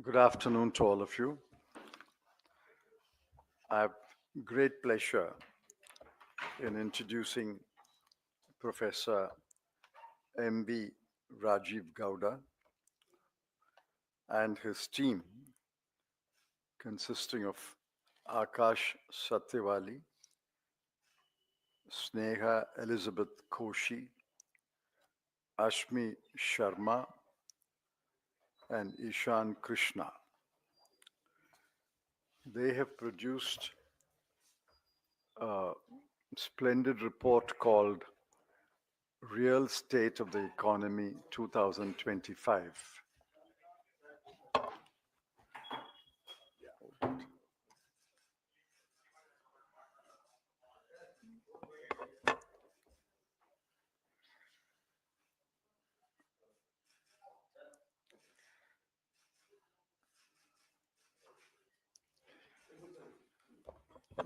Good afternoon to all of you. I have great pleasure in introducing Professor M.B. Rajiv Gowda and his team, consisting of Akash Satyawali, Sneha Elizabeth Koshi, Ashmi Sharma, and Ishan Krishna. They have produced a splendid report called Real State of the Economy 2025.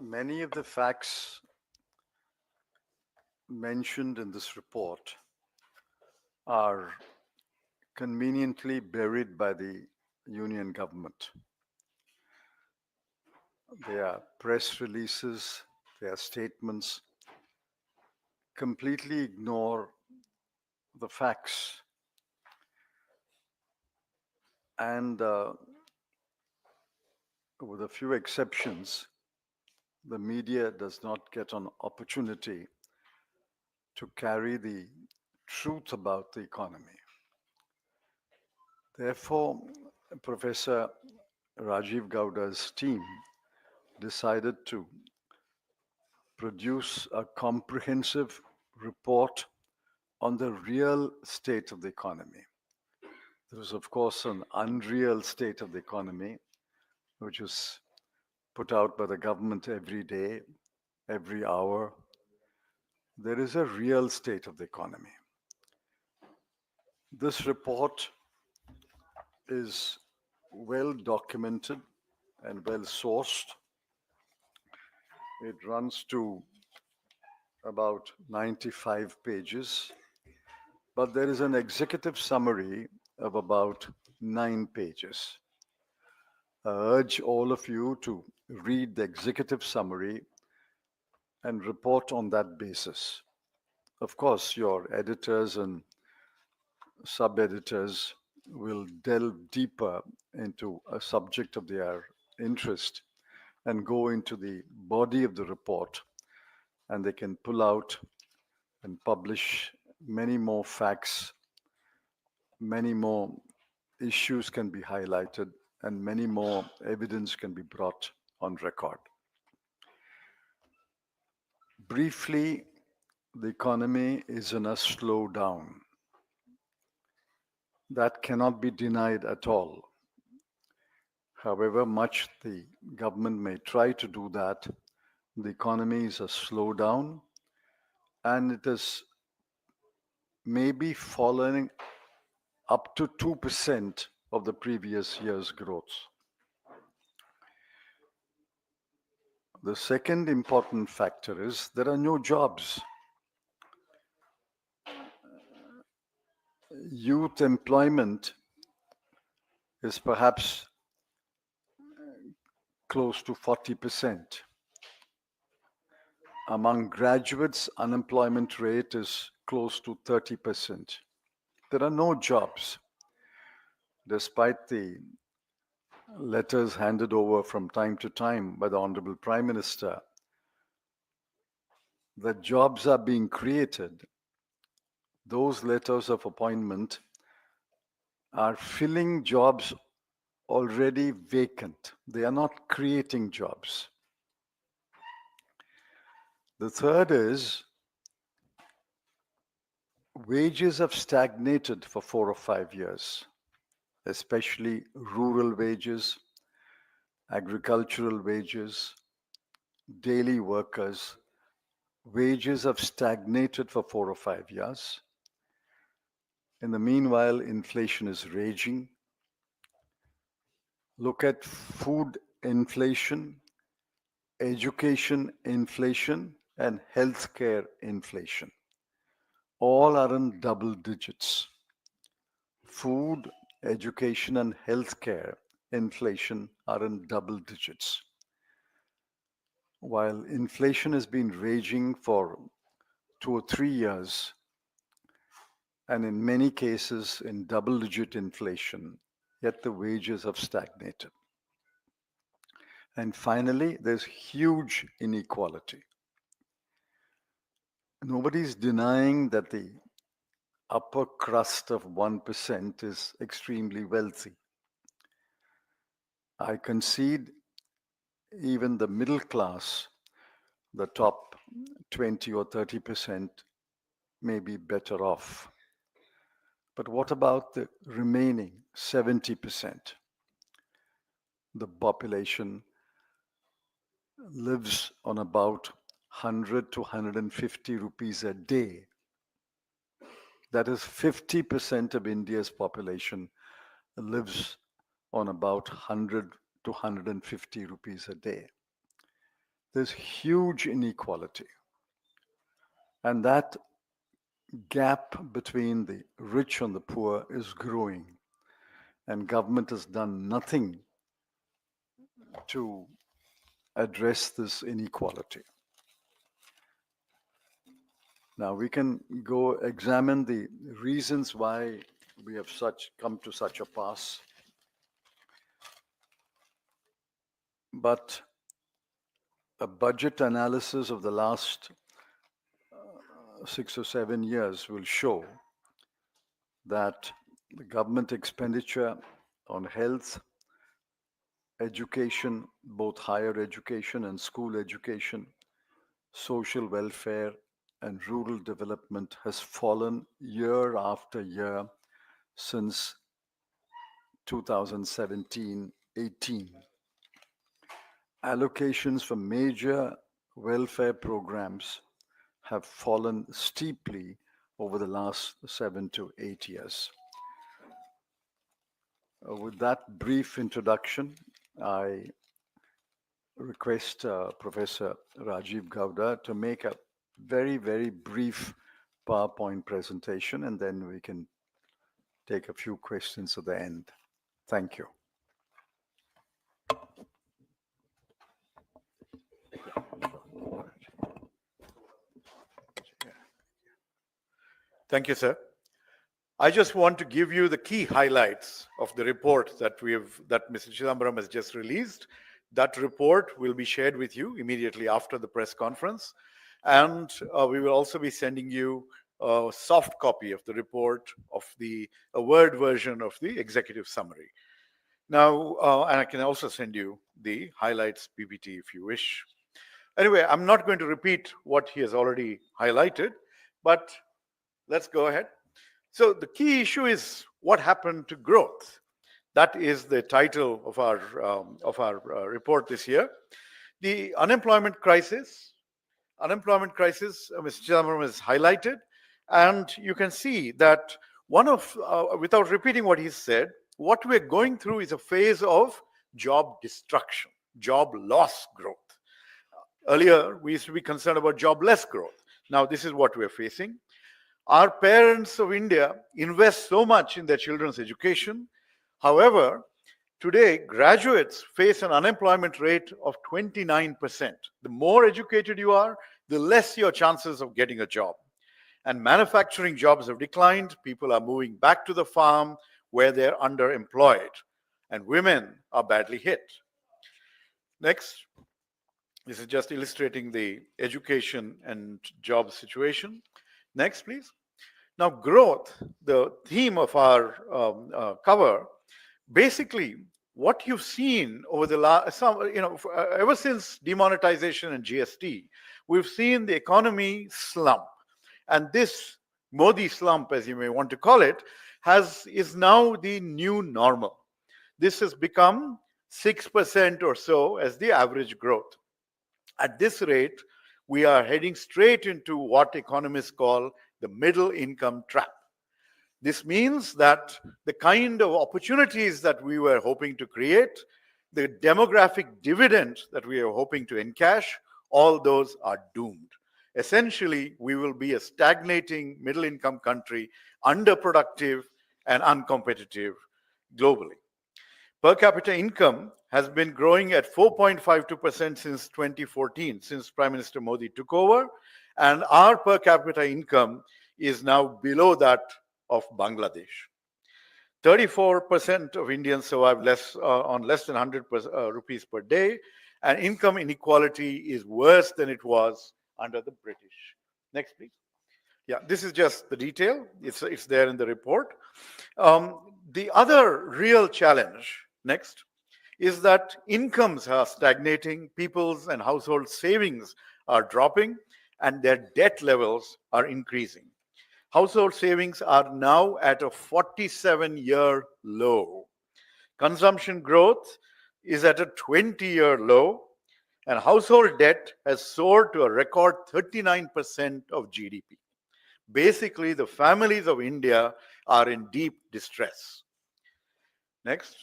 Many of the facts mentioned in this report are conveniently buried by the union government. They are press releases, they are statements, completely ignore the facts. And with a few exceptions, the media does not get an opportunity to carry the truth about the economy. Therefore, Professor Rajiv Gowda's team decided to produce a comprehensive report on the real state of the economy. There is, of course, an unreal state of the economy, which is put out by the government every day, every hour. There is a real state of the economy. This report is well documented and well sourced. It runs to about 95 pages, but there is an executive summary of about 9 pages. I urge all of you to read the executive summary and report on that basis. Of course, your editors and sub-editors will delve deeper into a subject of their interest and go into the body of the report, and they can pull out and publish many more facts, many more issues can be highlighted, and many more evidence can be brought on record. Briefly, the economy is in a slowdown. That cannot be denied at all. However much the government may try to do that, the economy is a slowdown, and it is maybe falling up to 2% of the previous year's growth. The second important factor is there are no jobs. Youth employment is perhaps close to 40%. Among graduates, unemployment rate is close to 30%. There are no jobs, despite the letters handed over from time to time by the Honorable Prime Minister. The jobs are being created. Those letters of appointment are filling jobs already vacant. They are not creating jobs. The third is wages have stagnated for 4 or 5 years, especially rural wages, agricultural wages, daily workers. Wages have stagnated for 4 or 5 years. In the meanwhile, inflation is raging. Look at food inflation, education inflation, and healthcare inflation. All are in double digits. Food, education and healthcare inflation are in double digits. While inflation has been raging for 2 or 3 years, and in many cases in double digit inflation, yet the wages have stagnated. And finally, there's huge inequality. Nobody's denying that the upper crust of 1% is extremely wealthy. I concede even the middle class, the top 20 or 30%, may be better off. But what about the remaining 70%? The population lives on about 100 to 150 rupees a day. That is 50% of India's population lives on about 100 to 150 rupees a day. There's huge inequality. And that gap between the rich and the poor is growing. And government has done nothing to address this inequality. Now we can go examine the reasons why we have come to such a pass. But a budget analysis of the last 6 or 7 years will show that the government expenditure on health, education, both higher education and school education, social welfare, and rural development has fallen year after year since 2017-18. Allocations for major welfare programs have fallen steeply over the last 7 to 8 years. With that brief introduction, I request Professor Rajiv Gowda to make a very, very brief PowerPoint presentation, and then we can take a few questions at the end. Thank you. Thank you, sir. I just want to give you the key highlights of the report that Mr. Chidambaram has just released. That report will be shared with you immediately after the press conference. And we will also be sending you a soft copy of the report of a Word version of the executive summary. Now, and I can also send you the highlights PPT if you wish. Anyway, I'm not going to repeat what he has already highlighted, but let's go ahead. So the key issue is what happened to growth. That is the title of our report this year. The unemployment crisis, Mr. Chidambaram has highlighted, and you can see that without repeating what he said, what we're going through is a phase of job destruction, job loss growth. Earlier, we used to be concerned about jobless growth. Now, this is what we're facing. Our parents of India invest so much in their children's education. However, today, graduates face an unemployment rate of 29%. The more educated you are, the less your chances of getting a job. And manufacturing jobs have declined. People are moving back to the farm where they're underemployed. And women are badly hit. Next. This is just illustrating the education and job situation. Next, please. Now, growth, the theme of our cover, basically what you've seen over the last, ever since demonetization and GST, we've seen the economy slump. And this Modi slump, as you may want to call it, is now the new normal. This has become 6% or so as the average growth. At this rate, we are heading straight into what economists call the middle income trap. This means that the kind of opportunities that we were hoping to create, the demographic dividend that we are hoping to encash, all those are doomed. Essentially, we will be a stagnating middle income country, underproductive and uncompetitive. globally. Per capita income has been growing at 4.52% since 2014, since Prime Minister Modi took over, and our per capita income is now below that of Bangladesh. 34% of Indians survive on less than 100 rupees per day, and income inequality is worse than it was under the British. Next, please. Yeah, this is just the detail. It's there in the report. The other real challenge, next, is that incomes are stagnating, people's and household savings are dropping, and their debt levels are increasing. Household savings are now at a 47-year low. Consumption growth is at a 20-year low, and household debt has soared to a record 39% of GDP. Basically, the families of India are in deep distress. Next.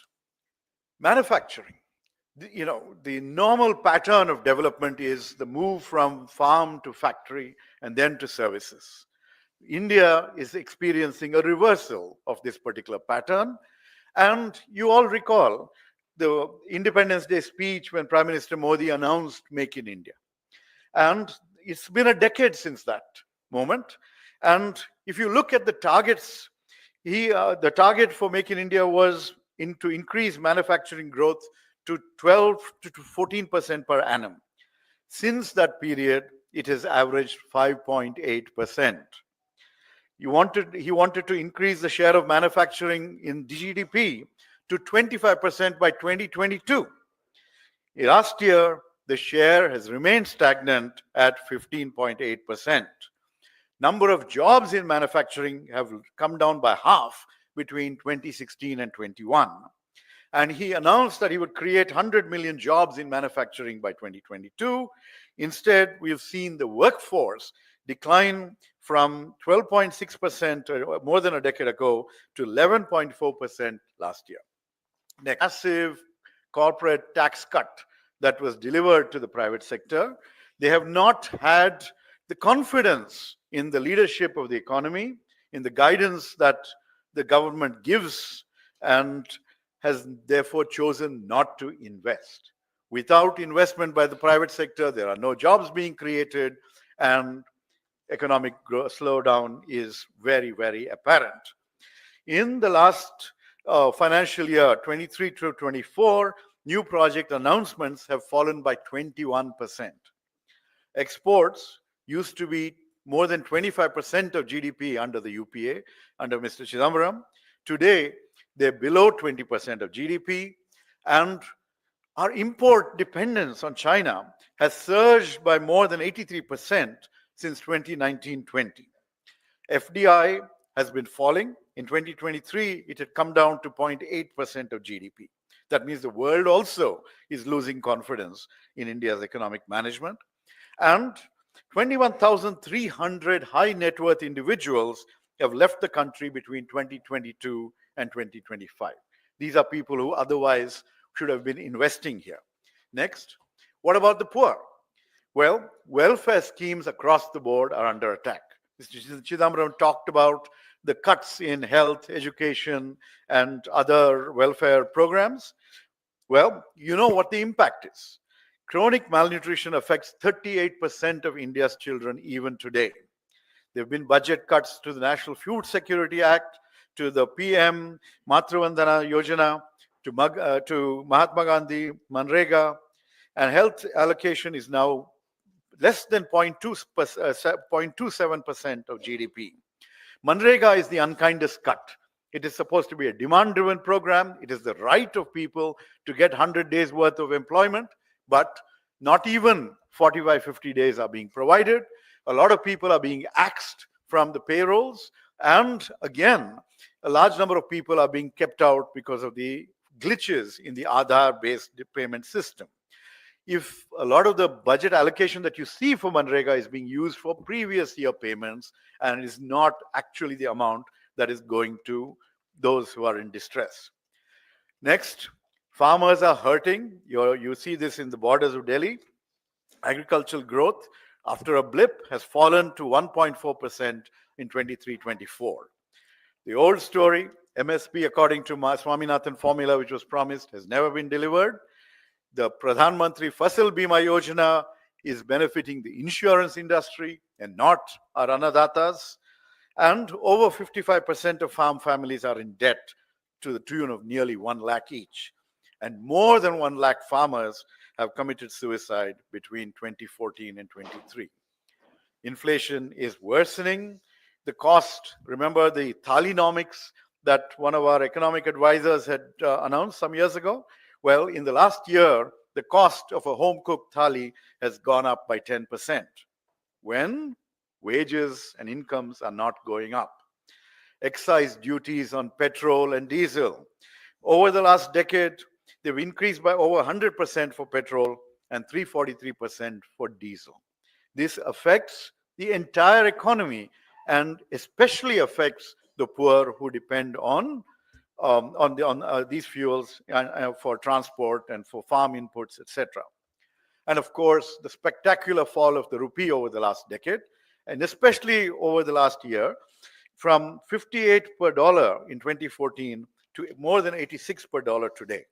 Manufacturing. The normal pattern of development is the move from farm to factory and then to services. India is experiencing a reversal of this particular pattern. And you all recall the Independence Day speech when Prime Minister Modi announced Make in India. And it's been a decade since that moment. And if you look at the targets, the target for Make in India was to increase manufacturing growth to 12 to 14% per annum. Since that period, it has averaged 5.8%. He wanted to increase the share of manufacturing in GDP to 25% by 2022. Last year, the share has remained stagnant at 15.8%. Number of jobs in manufacturing have come down by half between 2016 and 21. And he announced that he would create 100 million jobs in manufacturing by 2022. Instead, we have seen the workforce decline from 12.6% more than a decade ago to 11.4% last year. Next, massive corporate tax cut that was delivered to the private sector. They have not had the confidence in the leadership of the economy, in the guidance that the government gives, and has therefore chosen not to invest. Without investment by the private sector, there are no jobs being created, and economic slowdown is very, very apparent. In the last financial year, 23 to 24, new project announcements have fallen by 21%. Exports used to be more than 25% of GDP under the UPA, under Mr. Chidambaram. Today, they're below 20% of GDP, and our import dependence on China has surged by more than 83% since 2019-20. FDI has been falling. In 2023, it had come down to 0.8% of GDP. That means the world also is losing confidence in India's economic management. And 21,300 high net worth individuals have left the country between 2022 and 2025. These are people who otherwise should have been investing here. Next, what about the poor? Well, welfare schemes across the board are under attack. Mr. Chidambaram talked about the cuts in health, education, and other welfare programs. Well, you know what the impact is. Chronic malnutrition affects 38% of India's children even today. There have been budget cuts to the National Food Security Act, to the PM Matru-Vandana Yojana, to Mahatma Gandhi, Manrega, and health allocation is now less than 0.27% of GDP. Manrega is the unkindest cut. It is supposed to be a demand-driven program. It is the right of people to get 100 days worth of employment, but not even 45, 50 days are being provided. A lot of people are being axed from the payrolls. And again, a large number of people are being kept out because of the glitches in the Aadhaar-based payment system. If a lot of the budget allocation that you see for Manrega is being used for previous year payments and is not actually the amount that is going to those who are in distress. Next, farmers are hurting. You see this in the borders of Delhi. Agricultural growth, after a blip, has fallen to 1.4% in 23-24. The old story, MSP according to Swaminathan formula, which was promised, has never been delivered. The Pradhan Mantri Fasal Bima Yojana is benefiting the insurance industry and not our annadatas. And over 55% of farm families are in debt to the tune of nearly 1 lakh each. And more than 1 lakh farmers have committed suicide between 2014 and 23. Inflation is worsening. The cost, remember the Thalinomics that one of our economic advisors had announced some years ago? Well, in the last year, the cost of a home-cooked thali has gone up by 10%, when wages and incomes are not going up. Excise duties on petrol and diesel. Over the last decade, they've increased by over 100% for petrol and 343% for diesel. This affects the entire economy and especially affects the poor who depend on these fuels for transport and for farm inputs, etc. And of course, the spectacular fall of the rupee over the last decade, and especially over the last year, from 58 per dollar in 2014 to more than 86 per dollar today.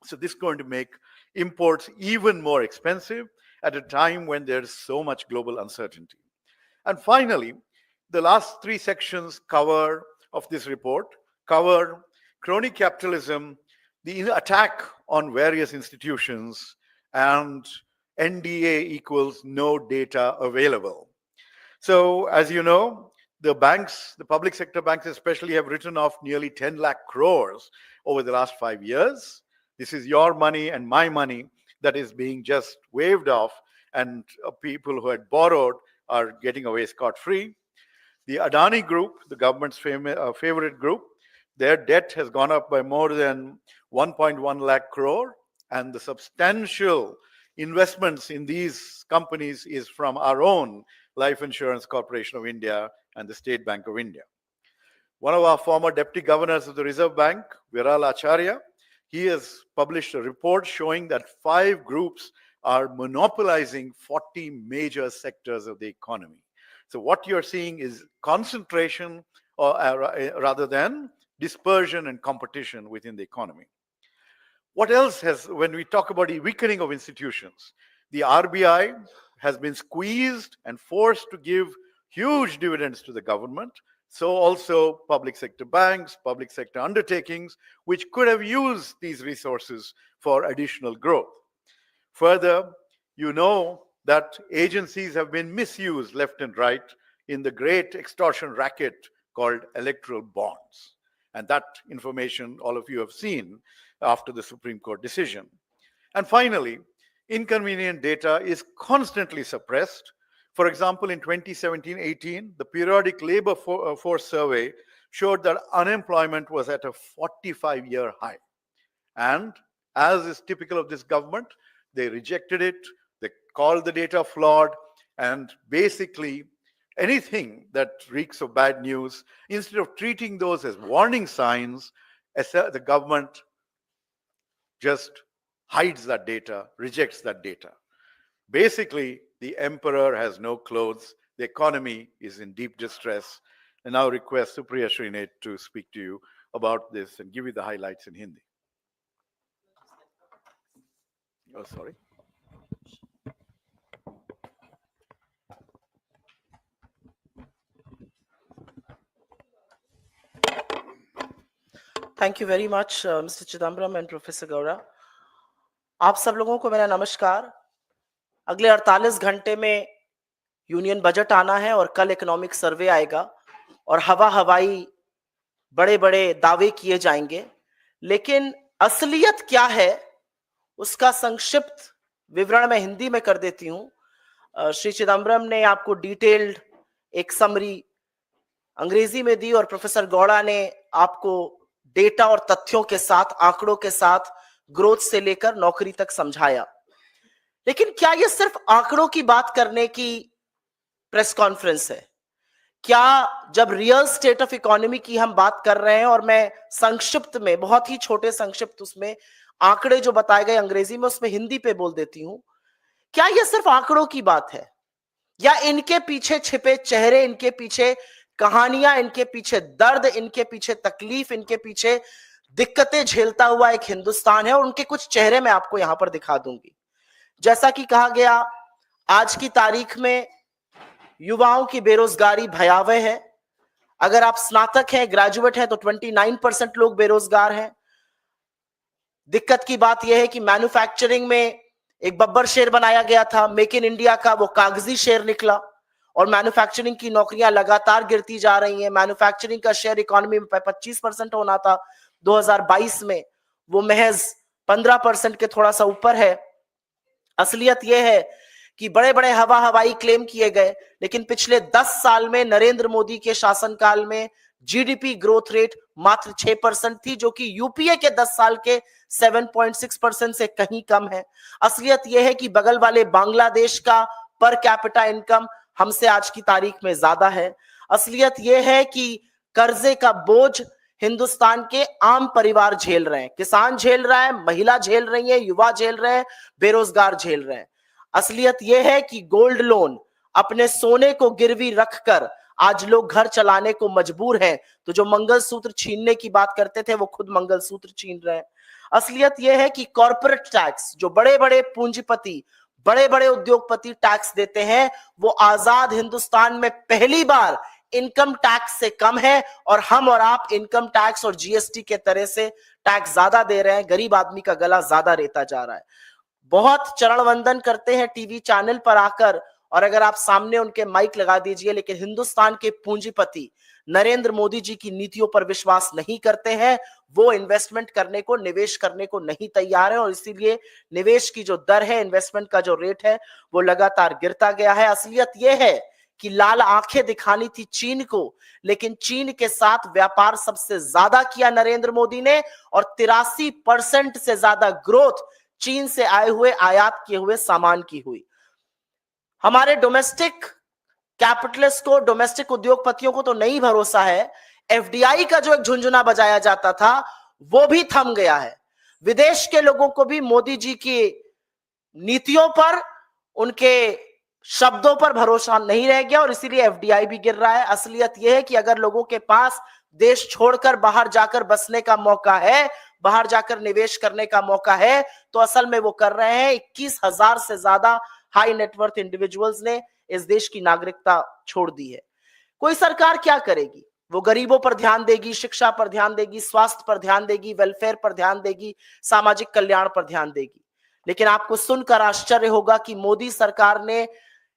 So this is going to make imports even more expensive at a time when there's so much global uncertainty. And finally, the last 3 sections of this report cover crony capitalism, the attack on various institutions, and NDA equals no data available. So as you know, the banks, the public sector banks especially, have written off nearly 10 lakh crores over the last 5 years. This is your money and my money that is being just waved off, and people who had borrowed are getting away scot-free. The Adani Group, the government's favorite group, their debt has gone up by more than 1.1 lakh crore, and the substantial investments in these companies is from our own Life Insurance Corporation of India and the State Bank of India. One of our former deputy governors of the Reserve Bank, Viral Acharya, he has published a report showing that 5 groups are monopolizing 40 major sectors of the economy. So what you're seeing is concentration rather than dispersion and competition within the economy. What else has, when we talk about the weakening of institutions, the RBI has been squeezed and forced to give huge dividends to the government. So also public sector banks, public sector undertakings, which could have used these resources for additional growth. Further, you know that agencies have been misused left and right in the great extortion racket called electoral bonds. And that information all of you have seen after the Supreme Court decision. And finally, inconvenient data is constantly suppressed. For example, in 2017-18, the periodic labor force survey showed that unemployment was at a 45-year high. And as is typical of this government, they rejected it, they called the data flawed, and basically anything that reeks of bad news, instead of treating those as warning signs, the government just hides that data, rejects that data. Basically, the emperor has no clothes. The economy is in deep distress. And now request Supriya Srinath to speak to you about this and give you the highlights in Hindi. Oh, sorry. Thank you very much, Mr. Chidambaram and Professor Gaura. आप सब लोगों को मेरा नमस्कार। अगले 48 घंटे में union budget आना है और कल इकोनॉमिक सर्वे आएगा और हवाई बड़े बड़े दावे किए जाएंगे, लेकिन असलियत क्या है उसका संक्षिप्त विवरण मैं हिंदी में कर देती हूं। श्री चिदम्बरम ने आपको डिटेल्ड एक समरी अंग्रेजी में दी और प्रोफेसर गौड़ा ने आपको डेटा और तथ्यों के साथ, आंकड़ों के साथ ग्रोथ से लेकर नौकरी तक समझाया। लेकिन क्या यह सिर्फ आंकड़ों की बात करने की प्रेस कॉन्फ्रेंस है? क्या जब रियल स्टेट ऑफ इकोनॉमी की हम बात कर रहे हैं और मैं संक्षिप्त में, बहुत ही छोटे संक्षिप्त उसमें आंकड़े जो बताए गए अंग्रेजी में, उसमें हिंदी पे बोल देती हूं, क्या यह सिर्फ आंकड़ों की बात है या इनके पीछे छिपे चेहरे, इनके पीछे कहानियां इनके पीछे, दर्द इनके पीछे, तकलीफ इनके पीछे, दिक्कतें झेलता हुआ एक हिंदुस्तान है। और उनके कुछ चेहरे मैं आपको यहां पर दिखा दूंगी। जैसा कि कहा गया, आज की तारीख में युवाओं की बेरोजगारी भयावह है। अगर आप स्नातक हैं, ग्रेजुएट हैं, तो 29% लोग बेरोजगार हैं। दिक्कत की बात यह है कि मैन्युफैक्चरिंग में एक बब्बर शेर बनाया गया था, मेक इन इंडिया का, वो कागजी शेर निकला और मैन्युफैक्चरिंग की नौकरियां लगातार गिरती जा रही हैं। मैन्युफैक्चरिंग का शेयर इकोनॉमी में 25% होना था 2022 में, वो महज 15% के थोड़ा सा ऊपर है। असलियत यह है कि बड़े बड़े हवाई क्लेम किए गए, लेकिन पिछले 10 साल में नरेंद्र मोदी के शासनकाल में जीडीपी ग्रोथ रेट मात्र 6% थी, जो कि यूपीए के 10 साल के 7.6% से कहीं कम है। असलियत यह है कि बगल वाले बांग्लादेश का पर कैपिटा इनकम हमसे आज की तारीख में ज्यादा है। असलियत यह है कि कर्जे का बोझ हिंदुस्तान के आम परिवार झेल रहे हैं, किसान झेल रहा है, महिला झेल रही है, युवा झेल रहे हैं, बेरोजगार झेल रहे हैं। असलियत यह है कि गोल्ड लोन, अपने सोने को गिरवी रखकर आज लोग घर चलाने को मजबूर हैं। तो जो मंगलसूत्र छीनने की बात करते थे, वो खुद मंगलसूत्र छीन रहे हैं। असलियत यह है कि कॉर्पोरेट टैक्स, जो बड़े बड़े पूंजीपति, बड़े बड़े उद्योगपति टैक्स देते हैं, वो आजाद हिंदुस्तान में पहली बार इनकम टैक्स से कम है। और हम और आप इनकम टैक्स और जीएसटी के तरह से टैक्स ज्यादा दे रहे हैं। गरीब आदमी का गला ज्यादा रेता जा रहा है। बहुत चरण वंदन करते हैं टीवी चैनल पर आकर, और अगर आप सामने उनके माइक लगा दीजिए, लेकिन हिंदुस्तान के पूंजीपति नरेंद्र मोदी जी की नीतियों पर विश्वास नहीं करते हैं। वो इन्वेस्टमेंट करने को, निवेश करने को नहीं तैयार है, और इसीलिए निवेश की जो दर है, इन्वेस्टमेंट का जो रेट है, वो लगातार गिरता गया है। असलियत यह है कि लाल आंखें दिखानी थी चीन को, लेकिन चीन के साथ व्यापार सबसे ज्यादा किया नरेंद्र मोदी ने, और 83% से ज्यादा ग्रोथ चीन से आए हुए, आयात किए हुए सामान की हुई। हमारे डोमेस्टिक कैपिटलिस्ट को, डोमेस्टिक उद्योगपतियों को तो नहीं भरोसा है। एफडीआई का जो एक झुंझुना बजाया जाता था, वो भी थम गया है। विदेश के लोगों को भी मोदी जी की नीतियों पर, उनके शब्दों पर भरोसा नहीं रह गया, और इसीलिए एफडीआई भी गिर रहा है। असलियत यह है कि अगर लोगों के पास देश छोड़कर बाहर जाकर बसने का मौका है, बाहर जाकर निवेश करने का मौका है, तो असल में वो कर रहे हैं। 21,000 से ज्यादा हाई नेटवर्थ इंडिविजुअल्स ने इस देश की नागरिकता छोड़ दी है। कोई सरकार क्या करेगी? वो गरीबों पर ध्यान देगी, शिक्षा पर ध्यान देगी, स्वास्थ्य पर ध्यान देगी, वेलफेयर पर ध्यान देगी, सामाजिक कल्याण पर ध्यान देगी। लेकिन आपको सुनकर आश्चर्य होगा कि मोदी सरकार ने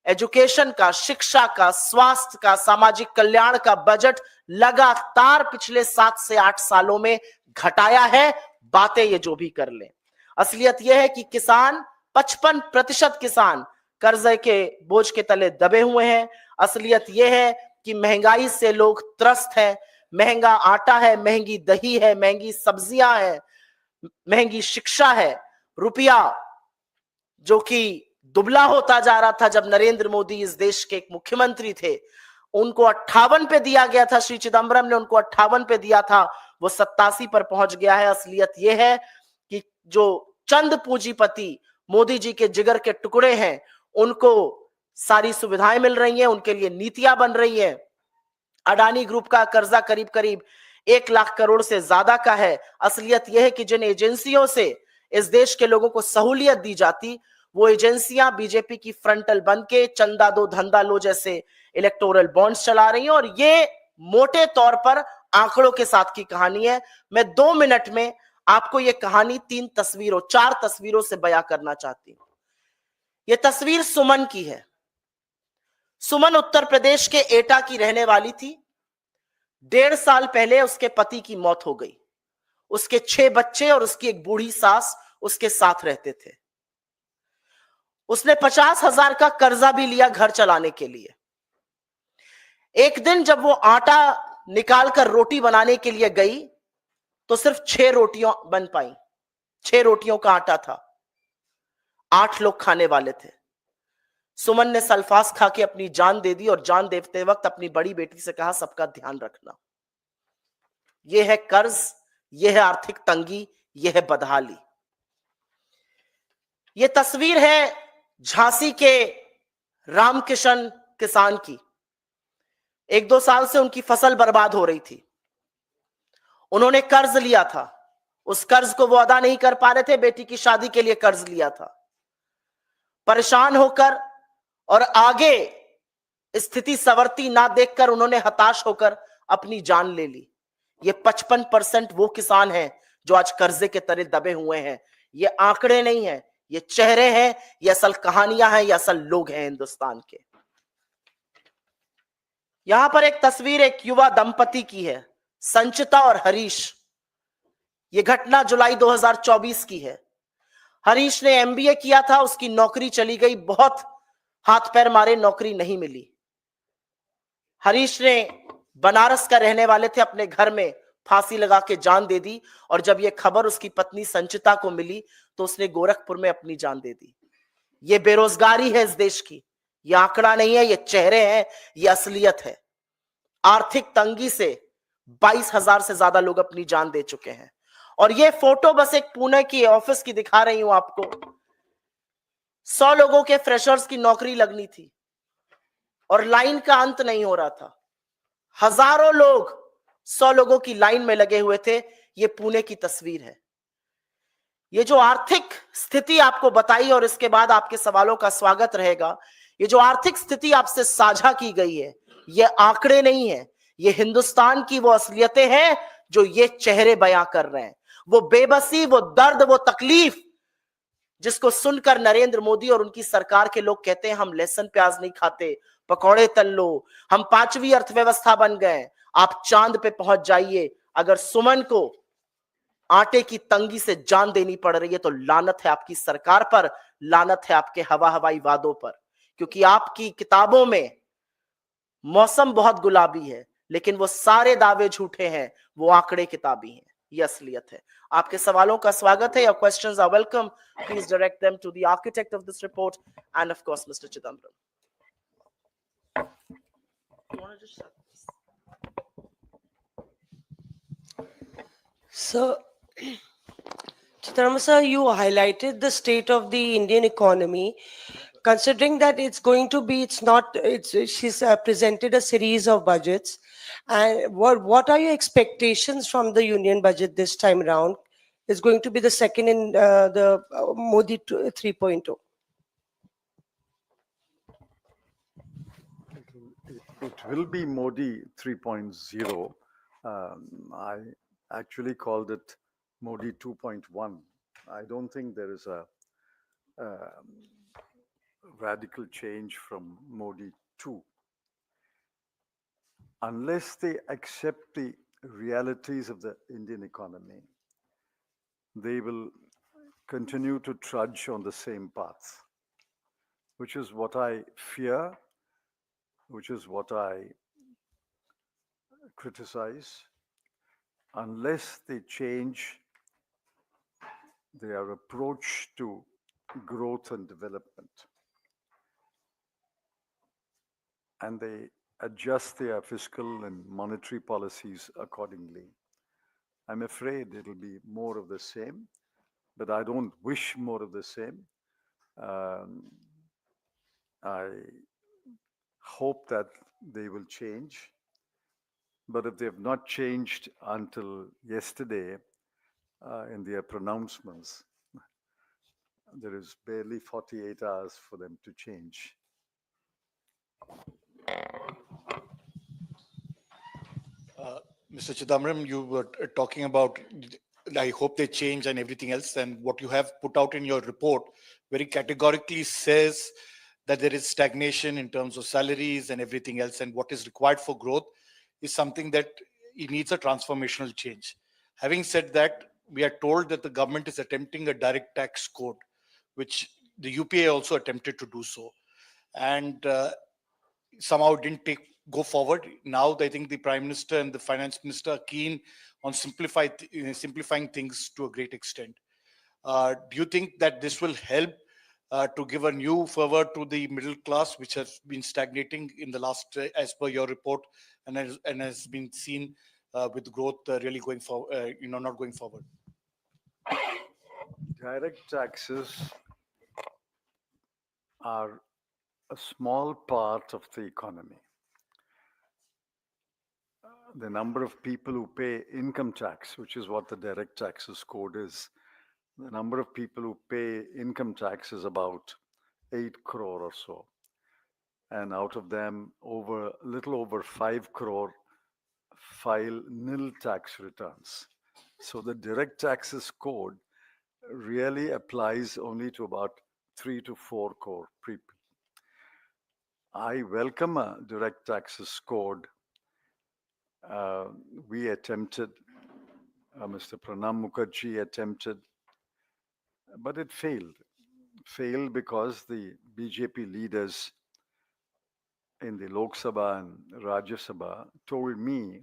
एजुकेशन का, शिक्षा का, स्वास्थ्य का, सामाजिक कल्याण का बजट लगातार पिछले 7 से 8 सालों में घटाया है। बातें ये जो भी कर लें, असलियत यह है कि किसान, 55% किसान कर्जे के बोझ के तले दबे हुए हैं। असलियत यह है कि महंगाई से लोग त्रस्त हैं। महंगा आटा है, महंगी दही है, महंगी सब्जियां हैं, महंगी शिक्षा है। रुपया जो कि दुबला होता जा रहा था जब नरेंद्र मोदी इस देश के एक मुख्यमंत्री थे, उनको 58 पे दिया गया था, श्री चिदम्बरम ने उनको 58 पे दिया था, वो 87 पर पहुंच गया है। असलियत यह है कि जो चंद पूंजीपति मोदी जी के जिगर के टुकड़े हैं, उनको सारी सुविधाएं मिल रही हैं, उनके लिए नीतियां बन रही हैं। अडानी ग्रुप का कर्जा करीब करीब 1 लाख करोड़ से ज्यादा का है। असलियत यह है कि जिन एजेंसियों से इस देश के लोगों को सहूलियत दी जाती, वो एजेंसियां बीजेपी की फ्रंटल बन के चंदा दो धंधा लो जैसे इलेक्टोरल बॉन्ड्स चला रही हैं। और ये मोटे तौर पर आंकड़ों के साथ की कहानी है। मैं 2 मिनट में आपको ये कहानी 4 तस्वीरों से बयां करना चाहती हूं। ये तस्वीर सुमन की है। सुमन उत्तर प्रदेश के एटा की रहने वाली थी। 1.5 साल पहले उसके पति की मौत हो गई। उसके 6 बच्चे और उसकी एक बूढ़ी सास उसके साथ रहते थे। उसने 50,000 का कर्जा भी लिया घर चलाने के लिए। एक दिन जब वो आटा निकालकर रोटी बनाने के लिए गई, तो सिर्फ 6 रोटियां बन पाई। 6 रोटियों का आटा था, 8 लोग खाने वाले थे। सुमन ने सल्फास खा के अपनी जान दे दी, और जान देते वक्त अपनी बड़ी बेटी से कहा, सबका ध्यान रखना। यह है कर्ज, यह है आर्थिक तंगी, यह है बदहाली। यह तस्वीर है झांसी के रामकिशन किसान की। 1-2 साल से उनकी फसल बर्बाद हो रही थी। उन्होंने कर्ज लिया था, उस कर्ज को वो अदा नहीं कर पा रहे थे, बेटी की शादी के लिए कर्ज लिया था। परेशान होकर और आगे स्थिति संवरती ना देखकर उन्होंने हताश होकर अपनी जान ले ली। ये 55% वो किसान हैं जो आज कर्जे के तले दबे हुए हैं। ये आंकड़े नहीं है, ये चेहरे हैं, ये असल कहानियां हैं, ये असल लोग हैं हिंदुस्तान के। यहां पर एक तस्वीर एक युवा दंपति की है, संचिता और हरीश। ये घटना जुलाई 2024 की है। हरीश ने एमबीए किया था, उसकी नौकरी चली गई, बहुत हाथ पैर मारे, नौकरी नहीं मिली। हरीश ने बनारस का रहने वाले थे, अपने घर में फांसी लगा के जान दे दी। और जब यह खबर उसकी पत्नी संचिता को मिली तो उसने गोरखपुर में अपनी जान दे दी। ये बेरोजगारी है इस देश की, ये आंकड़ा नहीं है, ये चेहरे हैं, ये असलियत है। आर्थिक तंगी से 22,000 से ज्यादा लोग अपनी जान दे चुके हैं। और ये फोटो बस एक पुणे की ऑफिस की दिखा रही हूं आपको। 100 लोगों के फ्रेशर्स की नौकरी लगनी थी और लाइन का अंत नहीं हो रहा था। हजारों लोग 100 लोगों की लाइन में लगे हुए थे। ये पुणे की तस्वीर है। ये जो आर्थिक स्थिति आपको बताई और इसके बाद आपके सवालों का स्वागत रहेगा, ये जो आर्थिक स्थिति आपसे साझा की गई है, ये आंकड़े नहीं है, ये हिंदुस्तान की वो असलियतें हैं जो ये चेहरे बयां कर रहे हैं। वो बेबसी, वो दर्द, वो तकलीफ जिसको सुनकर नरेंद्र मोदी और उनकी सरकार के लोग कहते हैं हम लहसुन प्याज नहीं खाते, पकौड़े तल लो, हम 5वीं अर्थव्यवस्था बन गए, आप चांद पे पहुंच जाइए। अगर सुमन को आटे की तंगी से जान देनी पड़ रही है तो लानत है आपकी सरकार पर, लानत है आपके हवाई वादों पर। क्योंकि आपकी किताबों में मौसम बहुत गुलाबी है, लेकिन वो सारे दावे झूठे हैं, वो आंकड़े किताबी हैं, ये असलियत है। आपके सवालों का स्वागत है। Your questions are welcome. Please direct them to the architect of this report and of course mister Chidambaram. So, Chidambaram sir, you highlighted the state of the Indian economy. Considering that it's going to be, it's not, it's she's presented a series of budgets, and what are your expectations from the union budget this time around? It's going to be the second in the Modi 3.0. It will be Modi 3.0. I actually called it Modi 2.1. I don't think there is a radical change from Modi 2. Unless they accept the realities of the Indian economy, they will continue to trudge on the same path, which is what I fear, which is what I criticize. Unless they change their approach to growth and development, and they adjust their fiscal and monetary policies accordingly, I'm afraid it'll be more of the same, but I don't wish more of the same. I hope that they will change, but if they have not changed until yesterday in their pronouncements, there is barely 48 hours for them to change. Mr. Chidambaram, you were talking about, I hope they change and everything else. And what you have put out in your report very categorically says that there is stagnation in terms of salaries and everything else. And what is required for growth is something that it needs a transformational change. Having said that, we are told that the government is attempting a direct tax code, which the UPA also attempted to do so. And somehow didn't go forward. Now I think the Prime Minister and the Finance Minister are keen on simplifying things to a great extent. Do you think that this will help to give a new fervor to the middle class, which has been stagnating in the last, as per your report, and has been seen with growth really going forward, not going forward? Direct taxes are a small part of the economy. the number of people who pay income tax, which is what the direct taxes code is, the number of people who pay income tax is about 8 crore or so. And out of them, a little over 5 crore file nil tax returns. So the direct taxes code really applies only to about 3 to 4 crore people. I welcome a direct taxes code. We attempted, Mr. Pranam Mukherjee attempted, but it failed. Failed because the BJP leaders in the Lok Sabha and Rajya Sabha told me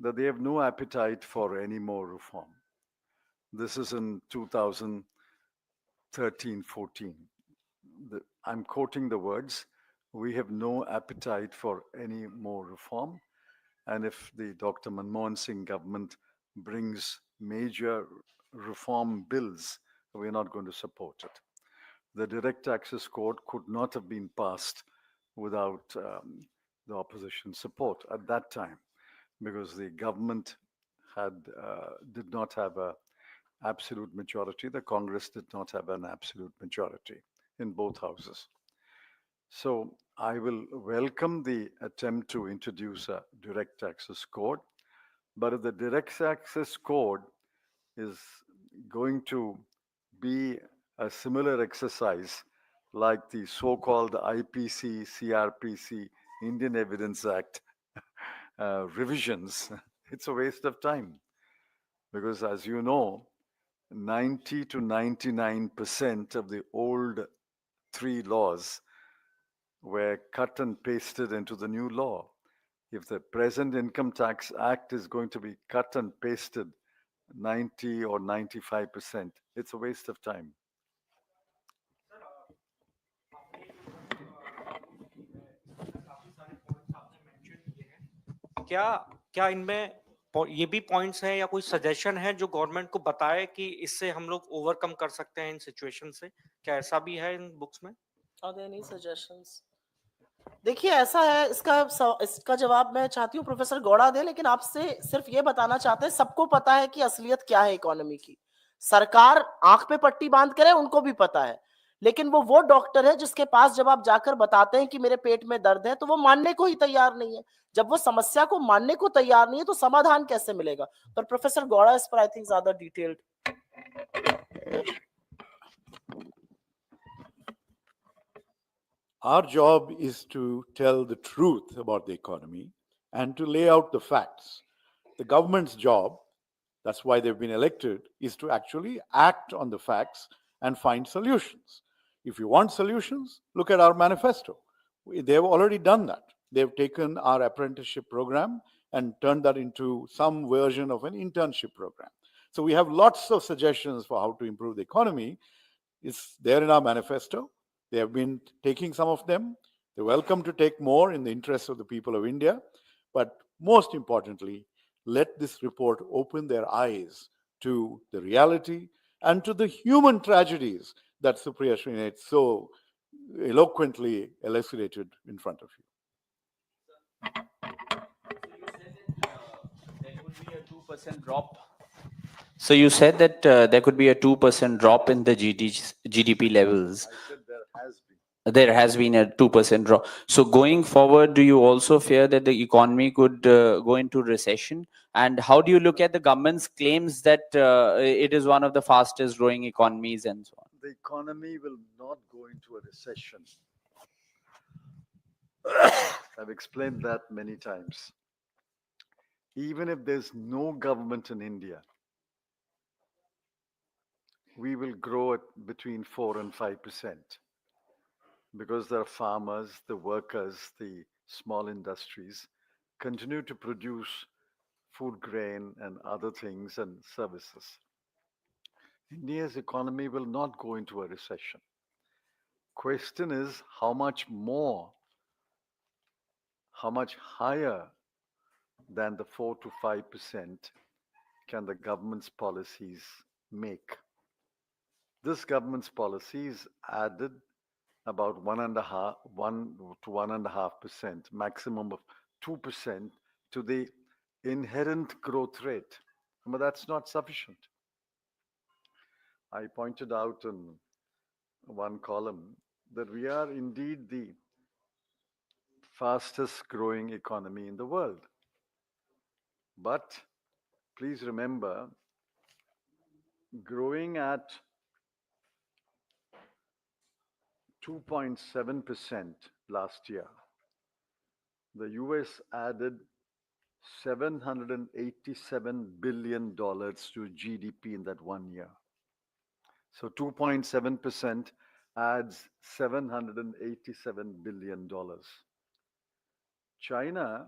that they have no appetite for any more reform. This is in 2013-14. I'm quoting the words, we have no appetite for any more reform. And if the Dr. Manmohan Singh government brings major reform bills, we're not going to support it. The direct taxes code could not have been passed without the opposition support at that time, because the government did not have an absolute majority. The Congress did not have an absolute majority in both houses. So I will welcome the attempt to introduce a direct taxes code, but if the direct taxes code is going to be a similar exercise like the so-called IPC, CRPC, Indian Evidence Act revisions, it's a waste of time. Because as you know, 90 to 99% of the old 3 laws were cut and pasted into the new law. If the present Income Tax Act is going to be cut and pasted 90 or 95%, it's a waste of time. क्या इनमें ये भी points हैं या कोई suggestion है जो government को बताए कि इससे हम लोग ओवरकम कर सकते हैं इन सिचुएशन से? क्या ऐसा भी है इन बुक्स में? Are there any suggestions? देखिए ऐसा है, इसका जवाब मैं चाहती हूँ प्रोफेसर गौड़ा दे, लेकिन आपसे सिर्फ ये बताना चाहते हैं, सबको पता है कि असलियत क्या है इकोनॉमी की। सरकार आंख पे पट्टी बांध करे, उनको भी पता है, लेकिन वो डॉक्टर है जिसके पास जब आप जाकर बताते हैं कि मेरे पेट में दर्द है, तो वो मानने को ही तैयार नहीं है। जब वो समस्या को मानने को तैयार नहीं है तो समाधान कैसे मिलेगा? पर प्रोफेसर गौड़ा इस पर आई थिंक ज्यादा detailed. Our job is to tell the truth about the economy and to lay out the facts. The government's job, that's why they've been elected, is to actually act on the facts and find solutions. If you want solutions, look at our manifesto. They've already done that. They've taken our apprenticeship program and turned that into some version of an internship program. So we have lots of suggestions for how to improve the economy. It's there in our manifesto. They have been taking some of them. They're welcome to take more in the interest of the people of India. But most importantly, let this report open their eyes to the reality and to the human tragedies that Supriya Srinath so eloquently elucidated in front of you. So you said that there could be a 2% drop in the GDP levels. I said there has been. There has been a 2% drop. So going forward, do you also fear that the economy could go into recession? And how do you look at the government's claims that it is one of the fastest growing economies and so on? The economy will not go into a recession. I've explained that many times. Even if there's no government in India, we will grow at between 4 and 5%, because the farmers, the workers, the small industries continue to produce food grain and other things and services. India's economy will not go into a recession. Question is how much more, how much higher than the 4 to 5% can the government's policies make? This government's policies added about 1 to 1.5%, maximum of 2% to the inherent growth rate. But that's not sufficient. I pointed out in one column that we are indeed the fastest growing economy in the world. But please remember, growing at 2.7% last year, the US added $787 billion to GDP in that 1 year. So 2.7% adds $787 billion. China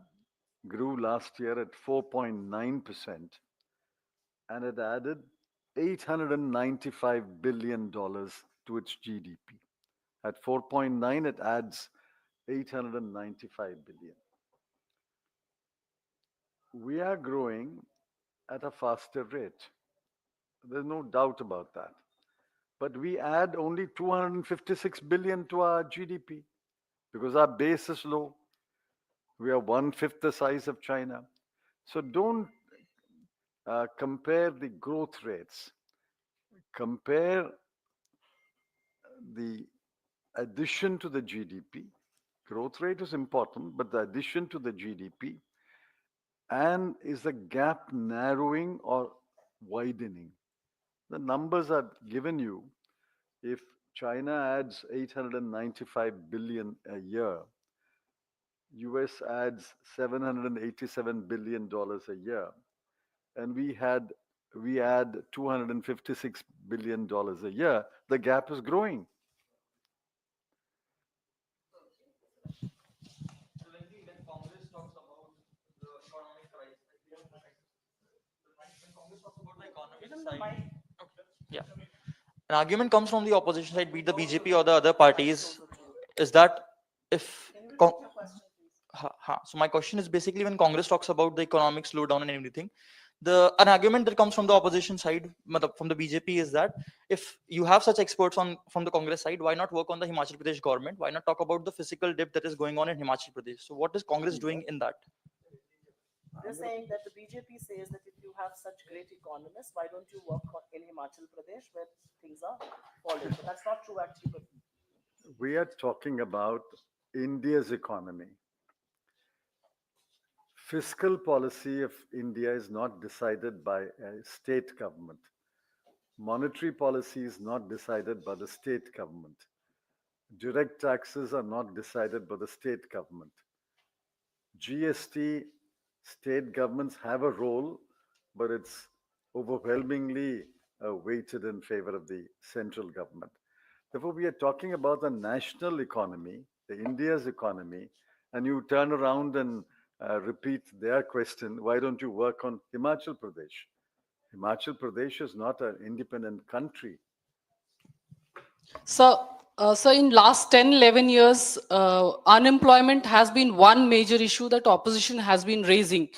grew last year at 4.9% and it added $895 billion to its GDP. At 4.9, it adds 895 billion. We are growing at a faster rate. There's no doubt about that. But we add only 256 billion to our GDP because our base is low. We are 1/5 the size of China. So don't compare the growth rates. Compare the addition to the GDP. Growth rate is important, but the addition to the GDP, and is the gap narrowing or widening? The numbers are given you. If China adds 895 billion a year, US adds $787 billion a year, and we add $256 billion a year, the gap is growing. Yeah. An argument comes from the opposition side, be it the BJP or the other parties, is that if so my question is basically, when Congress talks about the economic slowdown and everything, an argument that comes from the opposition side, from the BJP, is that if you have such experts from the Congress side, why not work on the Himachal Pradesh government? Why not talk about the physical dip that is going on in Himachal Pradesh? So what is Congress doing in that? They're saying that the BJP says that if you have such great economists, why don't you work in Himachal Pradesh where things are falling? But that's not true actually. But we are talking about India's economy. Fiscal policy of India is not decided by a state government. Monetary policy is not decided by the state government. Direct taxes are not decided by the state government. GST, state governments have a role, but it's overwhelmingly weighted in favor of the central government. Therefore, we are talking about the national economy, the India's economy, and you turn around and repeat their question, why don't you work on Himachal Pradesh? Himachal Pradesh is not an independent country. So, in last 10, 11 years, unemployment has been one major issue that opposition has been raising.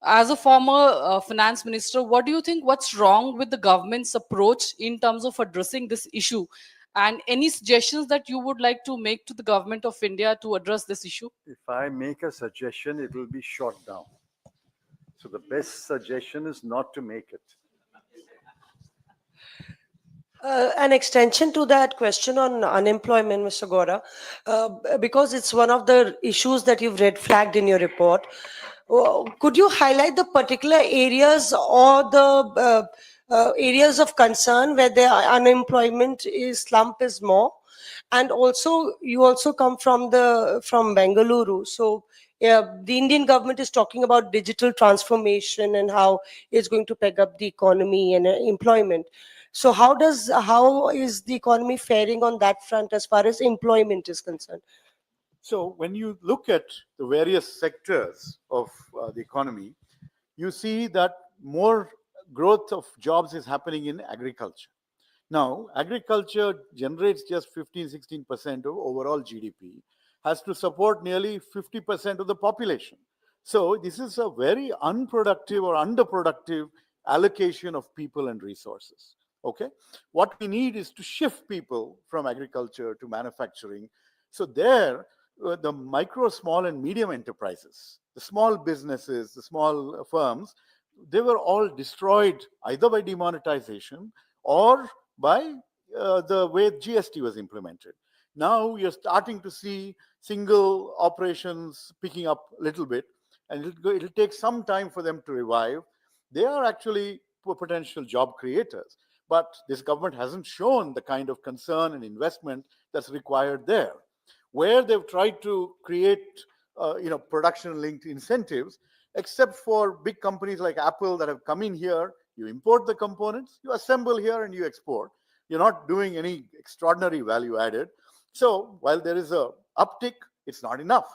As a former finance minister, what do you think, what's wrong with the government's approach in terms of addressing this issue? And any suggestions that you would like to make to the government of India to address this issue? If I make a suggestion, it will be shot down. So the best suggestion is not to make it. An extension to that question on unemployment, Mr. Gora, because it's one of the issues that you've red flagged in your report. Could you highlight the particular areas or the areas of concern where the unemployment slump is more? And also, you also come from Bengaluru, so the Indian government is talking about digital transformation and how it's going to peg up the economy and employment. So how is the economy faring on that front as far as employment is concerned? So when you look at the various sectors of the economy, you see that more growth of jobs is happening in agriculture. Now, agriculture generates just 15-16% of overall GDP, has to support nearly 50% of the population. So this is a very unproductive or underproductive allocation of people and resources. Okay, what we need is to shift people from agriculture to manufacturing. So there, the micro, small, and medium enterprises, the small businesses, the small firms, they were all destroyed either by demonetization or by the way GST was implemented. Now you're starting to see single operations picking up a little bit, and it'll take some time for them to revive. They are actually potential job creators, but this government hasn't shown the kind of concern and investment that's required there. Where they've tried to create production-linked incentives, except for big companies like Apple that have come in here, you import the components, you assemble here, and you export. You're not doing any extraordinary value added. So while there is a uptick, it's not enough.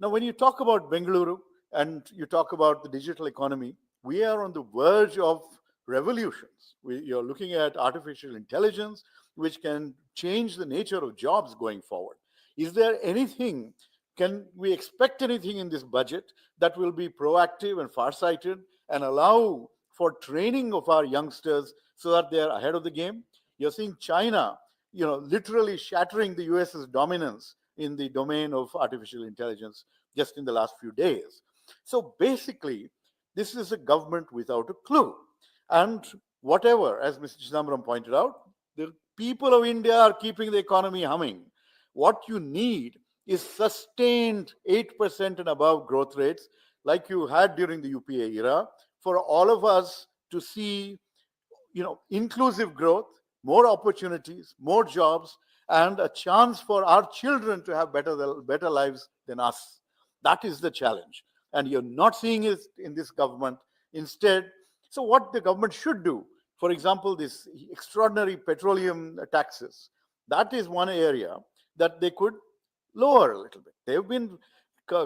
Now, when you talk about Bengaluru and you talk about the digital economy, we are on the verge of revolutions. You're looking at artificial intelligence, which can change the nature of jobs going forward. Is there anything, can we expect anything in this budget that will be proactive and farsighted and allow for training of our youngsters so that they're ahead of the game? You're seeing China, literally shattering the US's dominance in the domain of artificial intelligence just in the last few days. So basically, this is a government without a clue. And whatever, as Mr. Chidambaram pointed out, the people of India are keeping the economy humming. What you need is sustained 8% and above growth rates like you had during the UPA era for all of us to see inclusive growth, more opportunities, more jobs, and a chance for our children to have better lives than us. That is the challenge. And you're not seeing it in this government. Instead, so what the government should do, for example, this extraordinary petroleum taxes, that is one area that they could lower a little bit. They've been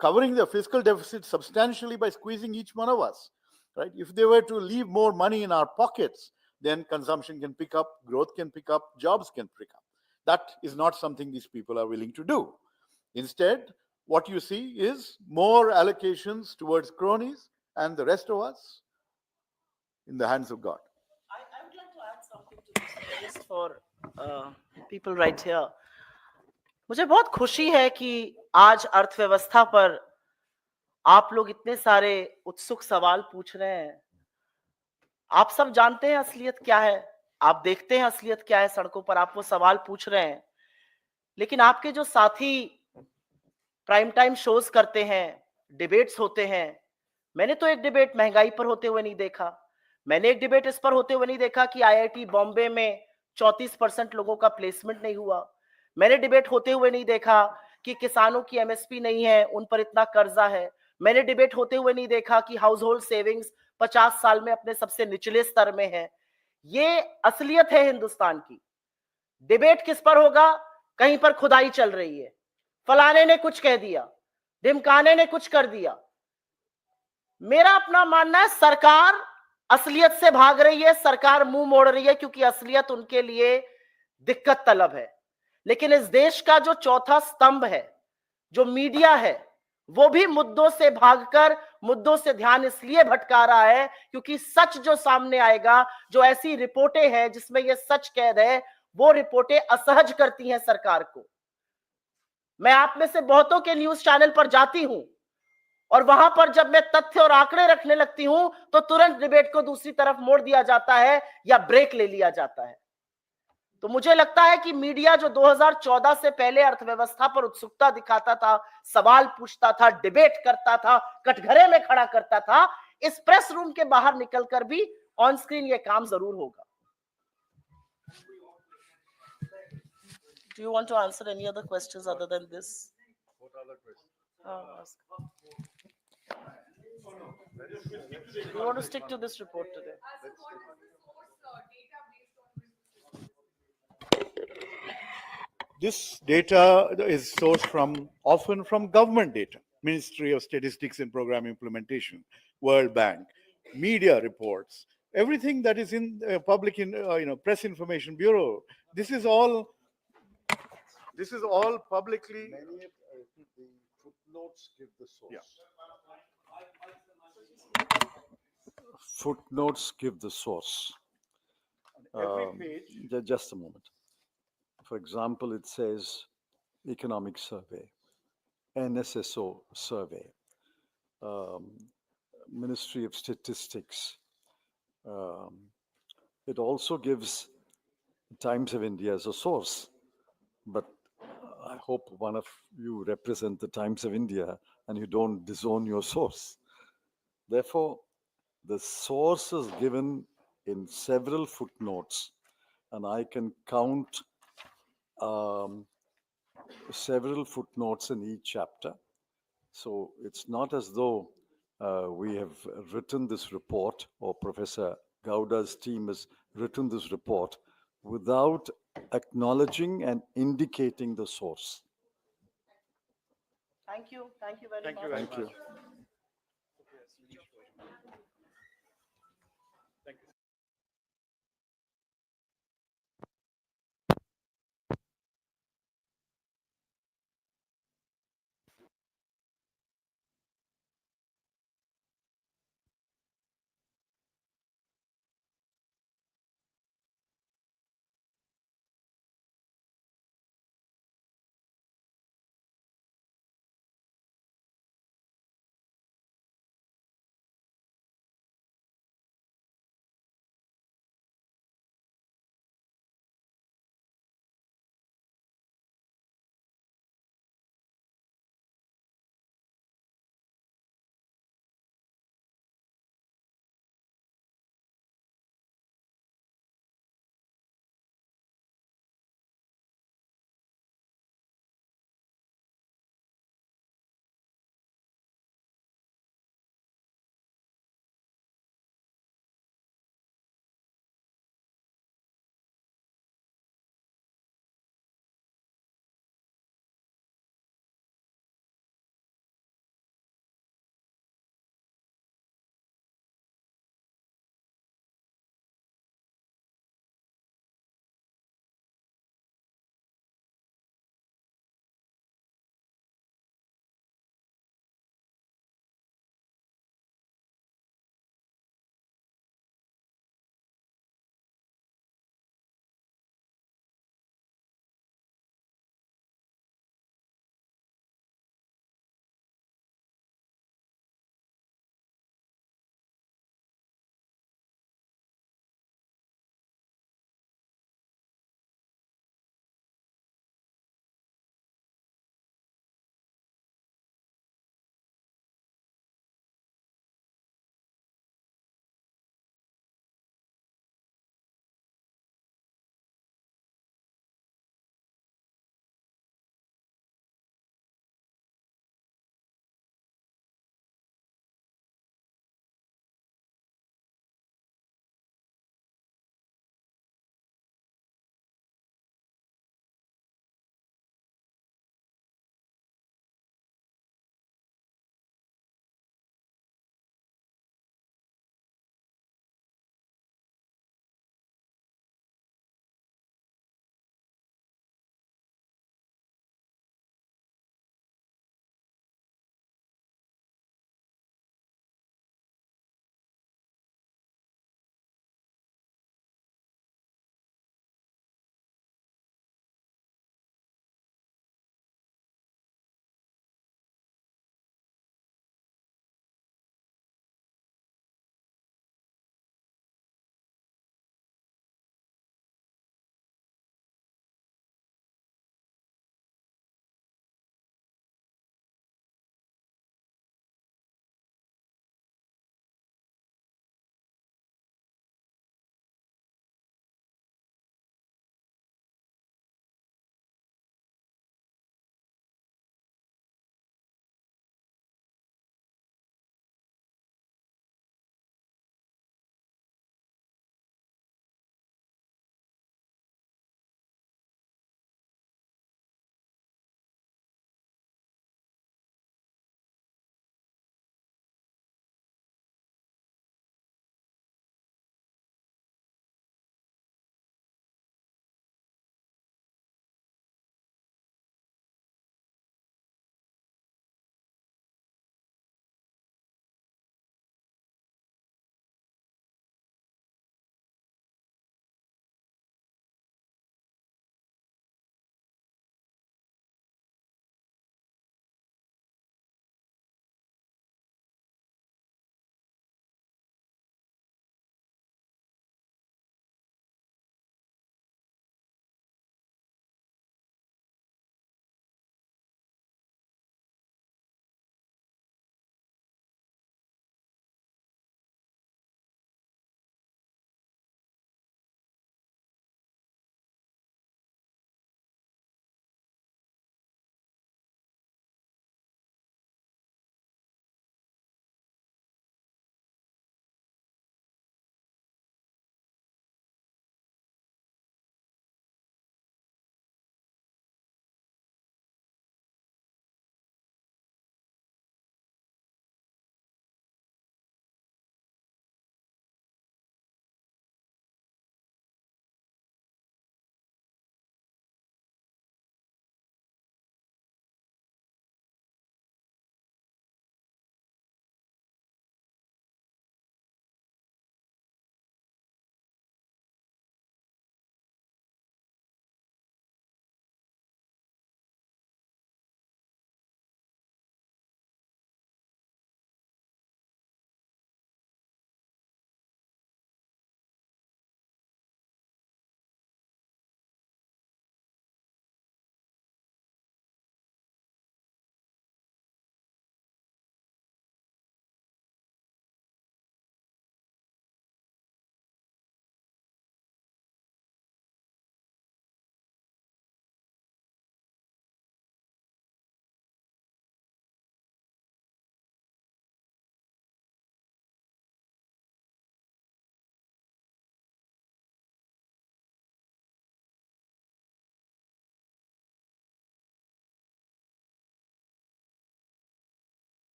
covering the fiscal deficit substantially by squeezing each one of us, right? If they were to leave more money in our pockets, then consumption can pick up, growth can pick up, jobs can pick up. That is not something these people are willing to do. Instead, what you see is more allocations towards cronies and the rest of us in the hands of God. I would like to add something to this, just for people right here. मुझे बहुत खुशी है कि आज अर्थव्यवस्था पर आप लोग इतने सारे उत्सुक सवाल पूछ रहे हैं. आप सब जानते हैं असलियत क्या है, आप देखते हैं असलियत क्या है सड़कों पर, आप वो सवाल पूछ रहे हैं. लेकिन आपके जो साथी प्राइम टाइम शोज करते हैं, डिबेट्स होते हैं, मैंने तो एक डिबेट महंगाई पर होते हुए नहीं देखा. मैंने एक डिबेट इस पर होते हुए नहीं देखा कि आईआईटी बॉम्बे में 34% लोगों का प्लेसमेंट नहीं हुआ. मैंने डिबेट होते हुए नहीं देखा कि किसानों की एमएसपी नहीं है, उन पर इतना कर्जा है. मैंने डिबेट होते हुए नहीं देखा कि हाउस होल्ड सेविंग्स 50 साल में अपने सबसे निचले स्तर में है. ये असलियत है हिंदुस्तान की. डिबेट किस पर होगा? कहीं पर खुदाई चल रही है, फलाने ने कुछ कह दिया, ढिमकाने ने कुछ कर दिया. मेरा अपना मानना है सरकार असलियत से भाग रही है, सरकार मुंह मोड़ रही है, क्योंकि असलियत उनके लिए दिक्कत तलब है. लेकिन इस देश का जो चौथा स्तंभ है, जो मीडिया है, वो भी मुद्दों से भागकर मुद्दों से ध्यान इसलिए भटका रहा है क्योंकि सच जो सामने आएगा, जो ऐसी रिपोर्टें हैं जिसमें ये सच कैद है, वो रिपोर्टें असहज करती हैं सरकार को. मैं आप में से बहुतों के न्यूज चैनल पर जाती हूं और वहां पर जब मैं तथ्य और आंकड़े रखने लगती हूं तो तुरंत डिबेट को दूसरी तरफ मोड़ दिया जाता है या ब्रेक ले लिया जाता है. तो मुझे लगता है कि मीडिया जो 2014 से पहले अर्थव्यवस्था पर उत्सुकता दिखाता था, सवाल पूछता था, डिबेट करता था, कटघरे में खड़ा करता था, इस प्रेस रूम के बाहर निकलकर भी ऑन स्क्रीन ये काम जरूर होगा. Do you want to answer any other questions other than this? What other questions? Ask. We want to stick to this report today. This data is sourced often from government data, Ministry of Statistics and Program Implementation, World Bank, media reports, everything that is in public Press Information Bureau. This is all publicly. Many of the footnotes give the source. Yeah. Footnotes give the source. Every page. Just a moment. For example, it says economic survey. NSSO survey, Ministry of Statistics. It also gives Times of India as a source, but I hope one of you represent the Times of India and you don't disown your source. Therefore, the source is given in several footnotes, and I can count several footnotes in each chapter. So it's not as though we have written this report, or Professor Gowda's team has written this report without acknowledging and indicating the source. Thank you very Thank much. you very Thank you. much.